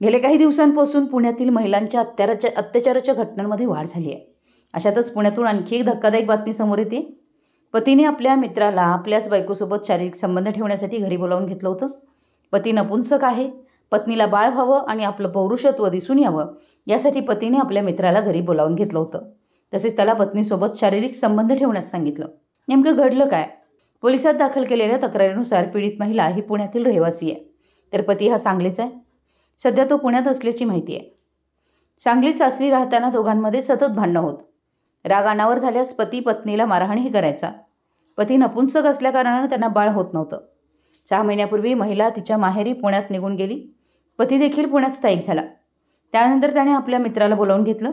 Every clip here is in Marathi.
गेल्या काही दिवसांपासून पुण्यातील महिलांच्या अत्याचाराच्या घटनांमध्ये वाढ झाली आहे। अशातच पुण्यातून आणखी एक धक्कादायक बातमी समोर येते। पतीने आपल्या मित्राला आपल्याच बायकोसोबत शारीरिक संबंध ठेवण्यासाठी घरी बोलावून घेतलं होतं। पती नपुंसक आहे, पत्नीला बाळ व्हावं आणि आपलं पौरुषत्व दिसून यावं यासाठी पतीने आपल्या मित्राला घरी बोलावून घेतलं होतं। तसेच त्याला पत्नीसोबत शारीरिक संबंध ठेवण्यास सांगितलं। नेमकं घडलं काय? पोलिसात दाखल केलेल्या तक्रारीनुसार पीडित महिला ही पुण्यातील रहिवासी आहे, तर पती हा सांगलीचा आहे। सध्या तो पुण्यात असल्याची माहिती आहे। सांगलीत सासरी राहताना दोघांमध्ये सतत भांडणं होत। राग अनावर झाल्यास पती पत्नीला मारहाणही करायचा। पती नपुंसक असल्याकारणाने त्यांना बाळ होत नव्हतं। 6 महिन्यापूर्वी महिला तिच्या माहेरी पुण्यात निघून गेली। पती देखील पुण्यात स्थायिक झाला। त्यानंतर त्याने आपल्या मित्राला बोलावून घेतलं।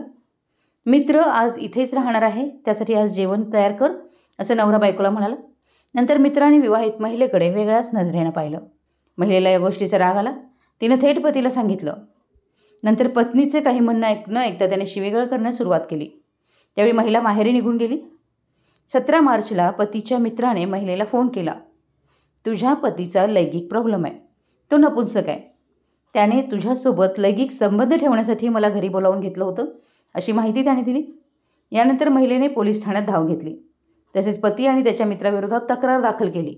मित्र आज इथेच राहणार आहे, त्यासाठी आज जेवण तयार कर असं नवरा बायकोला म्हणाला। नंतर मित्राने विवाहित महिलेकडे वेगळ्याच नजरेनं पाहिलं। महिलेला या गोष्टीचा राग आला। तिने थेट पतीला सांगितलं। नंतर पत्नीचे काही म्हणणं न ऐकता त्याने शिवीगाळ करण्यास सुरुवात केली। त्यावेळी महिला माहेरी निघून गेली। 17 मार्चला पतीच्या मित्राने महिलेला फोन केला। तुझ्या पतीचा लैंगिक प्रॉब्लेम आहे, तो नपुंसक आहे, त्याने तुझ्यासोबत लैंगिक संबंध ठेवण्यासाठी मला घरी बोलावून घेतलं होतं अशी माहिती त्याने दिली। यानंतर महिलेने पोलीस ठाण्यात धाव घेतली। तसेच पती आणि त्याच्या मित्राविरोधात तक्रार दाखल केली।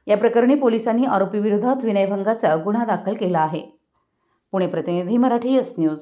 या प्रकरणी पोलिसांनी आरोपीविरोधात विनयभंगाचा गुन्हा दाखल केला आहे। पुणे प्रतिनिधी, मराठी एस न्यूज।